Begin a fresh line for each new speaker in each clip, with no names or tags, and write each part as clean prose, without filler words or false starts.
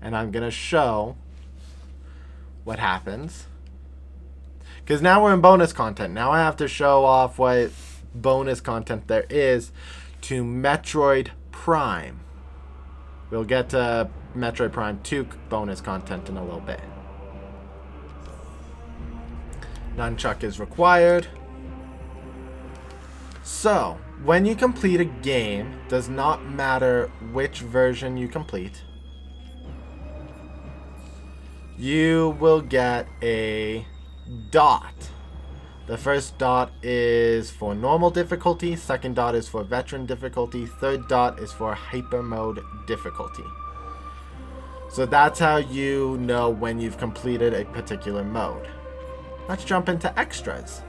And I'm going to show what happens. Because now we're in bonus content. Now I have to show off what bonus content there is to Metroid Prime. We'll get to Metroid Prime 2 bonus content in a little bit. Nunchuck is required. So, when you complete a game, does not matter which version you complete, you will get a dot. The first dot is for normal difficulty, second dot is for veteran difficulty, third dot is for hypermode difficulty. So that's how you know when you've completed a particular mode. Let's jump into extras.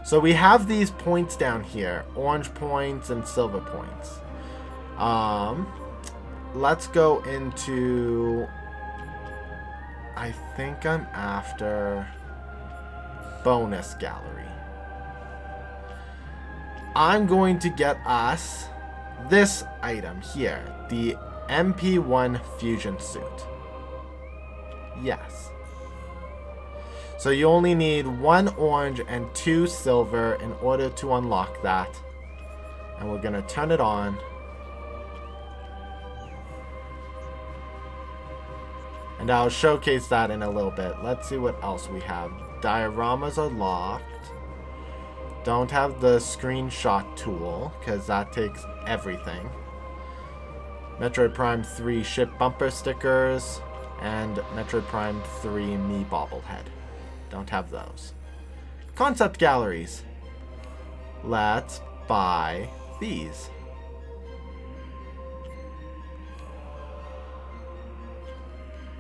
So we have these points down here, orange points and silver points. Let's go into, I think I'm after bonus gallery. I'm going to get us this item here, the MP1 fusion suit. Yes. So you only need 1 orange and 2 silver in order to unlock that. And we're going to turn it on. And I'll showcase that in a little bit. Let's see what else we have. Dioramas are locked. Don't have the screenshot tool, because that takes everything. Metroid Prime 3 ship bumper stickers. And Metroid Prime 3 Mii bobblehead. Don't have those. Concept galleries. Let's buy these.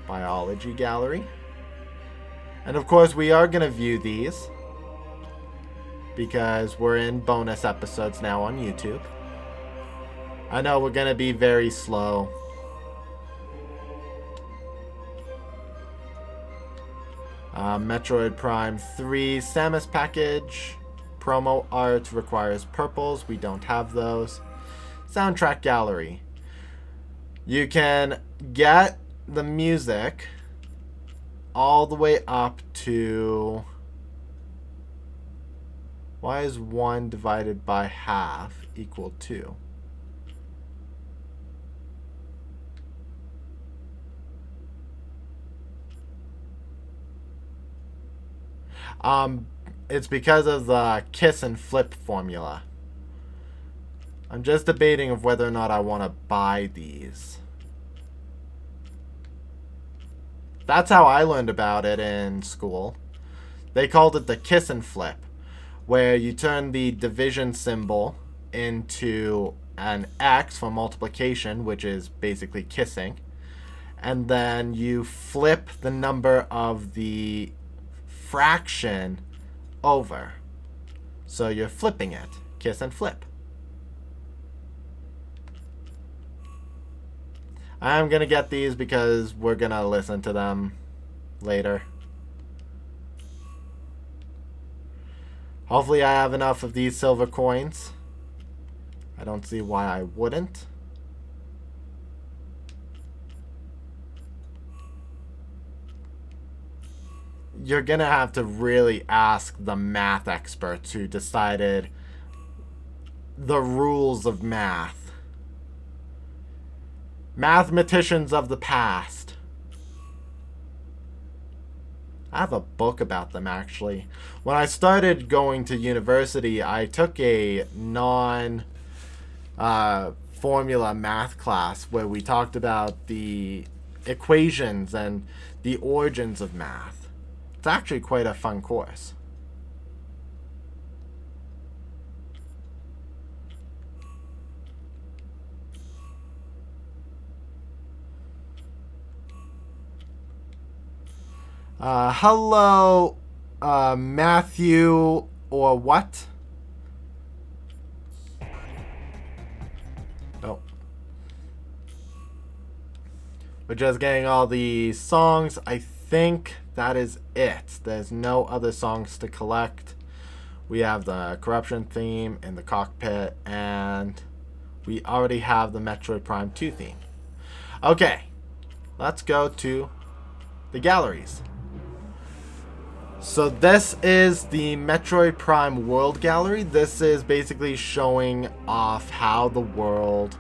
Biology gallery. And of course we are going to view these because we're in bonus episodes now on YouTube. I know we're going to be very slow. Metroid Prime 3 Samus package. Promo art requires purples. We don't have those. Soundtrack gallery. You can get the music all the way up to... Why is 1 divided by half equal 2? It's because of the kiss and flip formula. I'm just debating of whether or not I want to buy these. That's how I learned about it in school. They called it the kiss and flip, where you turn the division symbol into an X for multiplication, which is basically kissing, and then you flip the number of the fraction over. So you're flipping it. Kiss and flip. I'm going to get these because we're going to listen to them later. Hopefully I have enough of these silver coins. I don't see why I wouldn't. You're going to have to really ask the math experts who decided the rules of math. Mathematicians of the past. I have a book about them, actually. When I started going to university, I took a non-formula math class where we talked about the equations and the origins of math. It's actually quite a fun course. Hello, Matthew, or what? Oh. We're just getting all the songs. I think that is it. There's no other songs to collect. We have the corruption theme in the cockpit, and we already have the Metroid Prime 2 theme. Okay. let's go to the galleries. So this is the Metroid Prime World Gallery. This is basically showing off how the world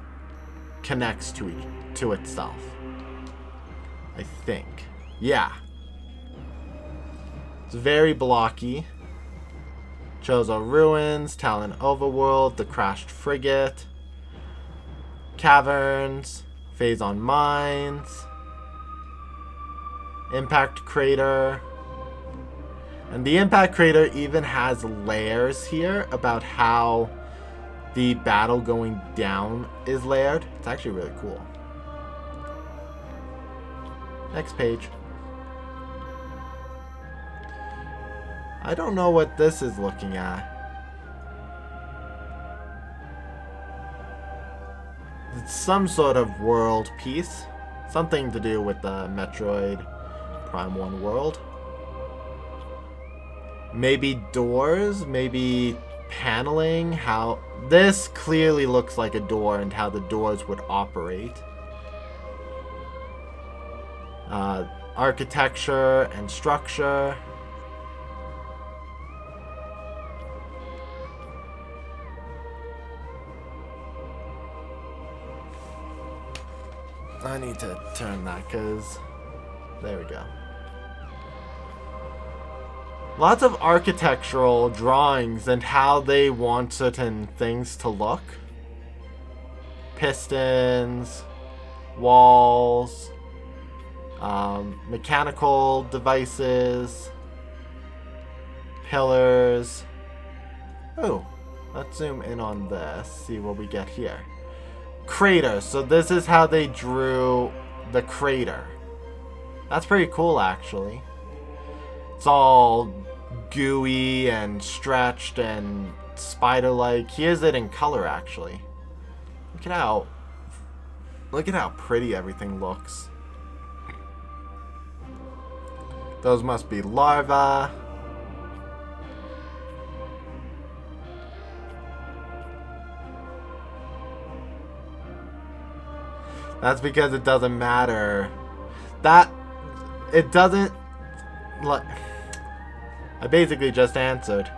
connects to itself. I think. Yeah. It's very blocky. Chozo Ruins, Talon Overworld, the Crashed Frigate, Caverns, Phazon Mines, Impact Crater. And the Impact Crater even has layers here about how the battle going down is layered. It's actually really cool. Next page. I don't know what this is looking at. It's some sort of world piece. Something to do with the Metroid Prime 1 world. Maybe doors, maybe paneling, how this clearly looks like a door and how the doors would operate. Architecture and structure. I need to turn that because there we go. Lots of architectural drawings and how they want certain things to look. Pistons, walls, mechanical devices, pillars. Oh, let's zoom in on this, see what we get here. Crater. So this is how they drew the crater. That's pretty cool, actually. It's all gooey and stretched and spider-like. Here's it in color, actually. Look at how pretty everything looks. Those must be larvae. That's because it doesn't matter. It doesn't... I basically just answered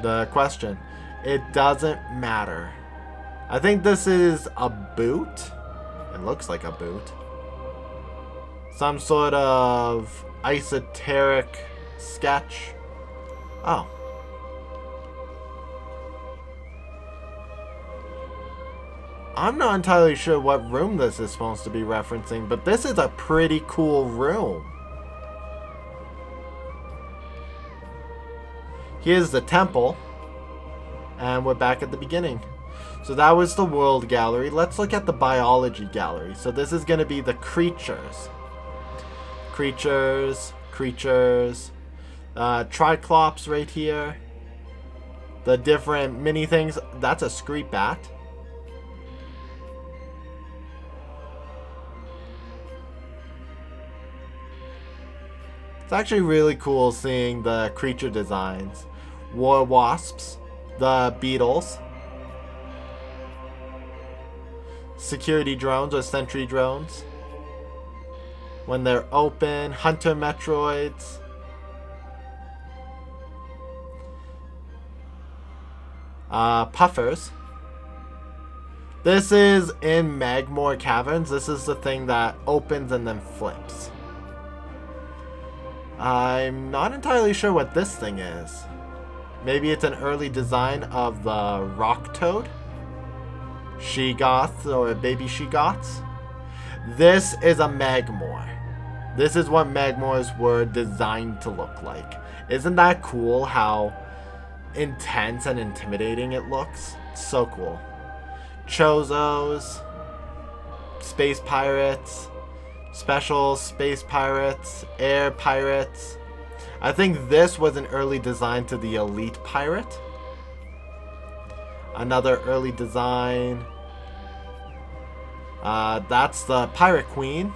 the question. It doesn't matter. I think this is a boot. It looks like a boot. Some sort of esoteric sketch. Oh. I'm not entirely sure what room this is supposed to be referencing, but this is a pretty cool room. Here's the temple. And we're back at the beginning. So that was the world gallery. Let's look at the biology gallery. So this is going to be the creatures. Creatures. Triclops right here. The different mini things. That's a screep bat. It's actually really cool seeing the creature designs. War wasps, the beetles, security drones or sentry drones. When they're open, hunter Metroids. Puffers. This is in Magmore Caverns. This is the thing that opens and then flips. I'm not entirely sure what this thing is. Maybe it's an early design of the rock toad? She-Goths or baby She-Goths. This is a Magmore. This is what Magmores were designed to look like. Isn't that cool how intense and intimidating it looks? So cool. Chozos. Space pirates. Special space pirates, air pirates. I think this was an early design to the elite pirate. Another early design. That's the pirate queen.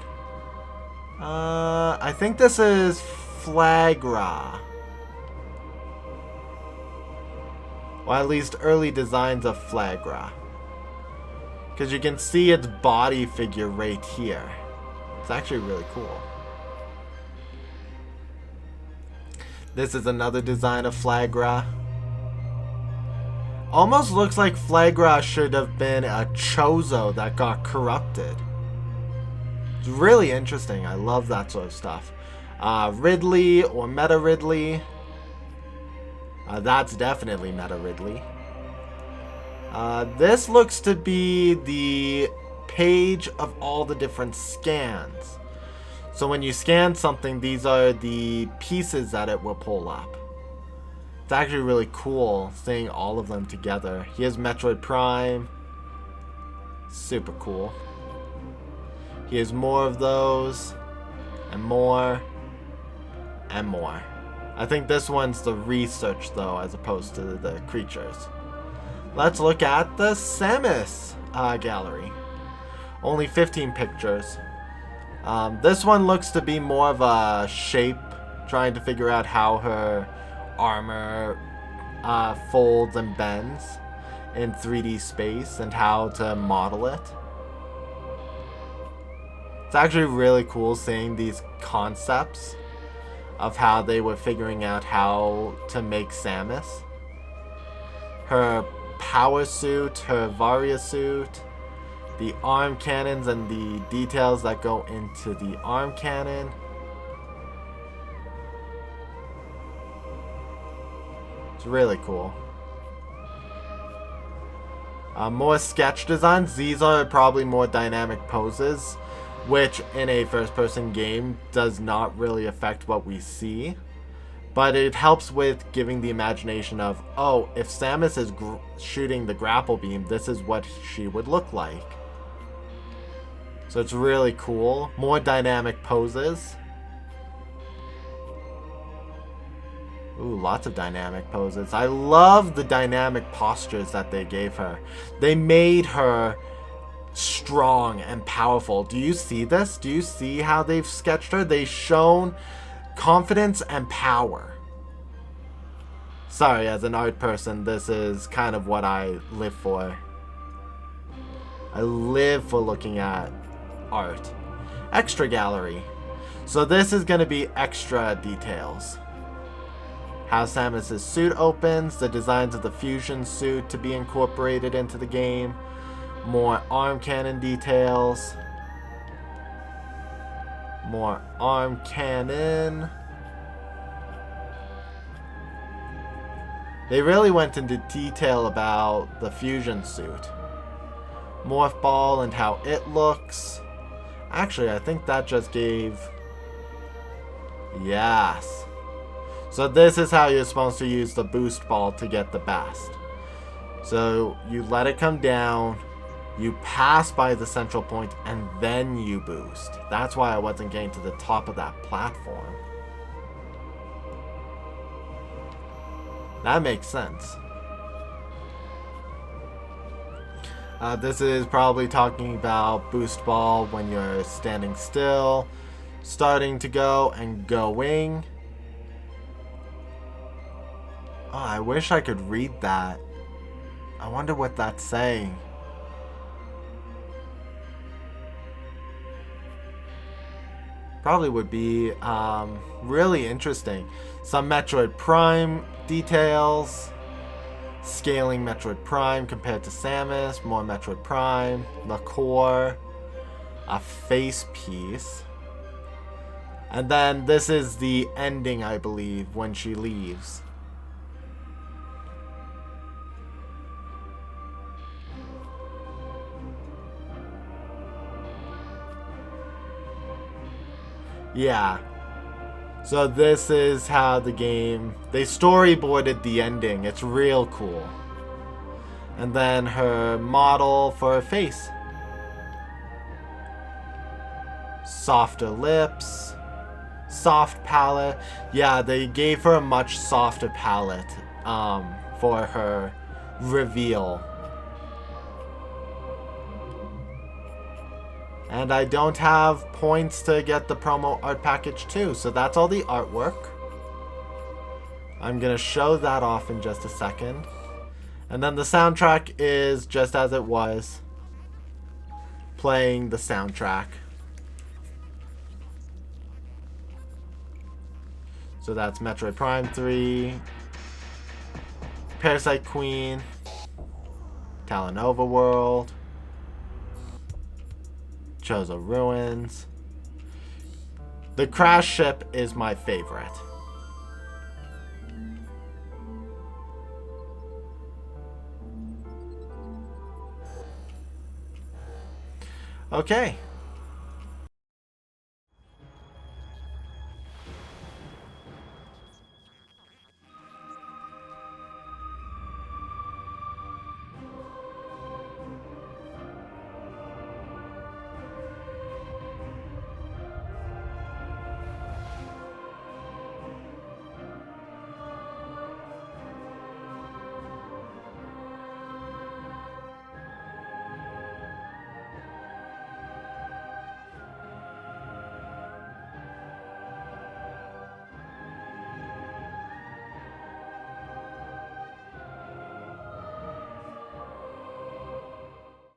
I think this is Flagra. Or at least early designs of Flagra. Because you can see its body figure right here. It's actually really cool. This is another design of Flagra. Almost looks like Flagra should have been a Chozo that got corrupted. It's really interesting. I love that sort of stuff. Ridley or Meta Ridley. That's definitely Meta Ridley. This looks to be the page of all the different scans. So when you scan something, these are the pieces that it will pull up. It's actually really cool seeing all of them together. Here's Metroid Prime. Super cool. Here's more of those. And more. And more. I think this one's the research though, as opposed to the creatures. Let's look at the Samus gallery. Only 15 pictures. This one looks to be more of a shape, trying to figure out how her armor folds and bends in 3D space and how to model it. It's actually really cool seeing these concepts of how they were figuring out how to make Samus. Her power suit, her Varia suit, the arm cannons and the details that go into the arm cannon. It's really cool. More sketch designs. These are probably more dynamic poses, which in a first-person game does not really affect what we see. But it helps with giving the imagination of, oh, if Samus is shooting the grapple beam, this is what she would look like. So it's really cool. More dynamic poses. Ooh, lots of dynamic poses. I love the dynamic postures that they gave her. They made her strong and powerful. Do you see this? Do you see how they've sketched her? They've shown confidence and power. Sorry, as an art person, this is kind of what I live for. I live for looking at art. Extra gallery. So this is going to be extra details. How Samus' suit opens, the designs of the fusion suit to be incorporated into the game, more arm cannon details, more arm cannon. They really went into detail about the fusion suit. Morph ball and how it looks. Actually, I think that just gave... Yes. So this is how you're supposed to use the boost ball to get the best. So you let it come down, you pass by the central point, and then you boost. That's why I wasn't getting to the top of that platform. That makes sense. This is probably talking about boost ball when you're standing still, starting to go, and going. Oh, I wish I could read that. I wonder what that's saying. Probably would be really interesting. Some Metroid Prime details. Scaling Metroid Prime compared to Samus. More Metroid Prime. The core. A face piece. And then this is the ending, I believe, when she leaves. Yeah. So this is how the game... They storyboarded the ending. It's real cool. And then her model for her face. Softer lips. Soft palette. Yeah, they gave her a much softer palette for her reveal. And I don't have points to get the promo art package too, so that's all the artwork. I'm going to show that off in just a second. And then the soundtrack is just as it was. playing the soundtrack. So that's Metroid Prime 3, Parasite Queen, Talon Overworld, Chozo Ruins. The Crash Ship is my favorite. Okay,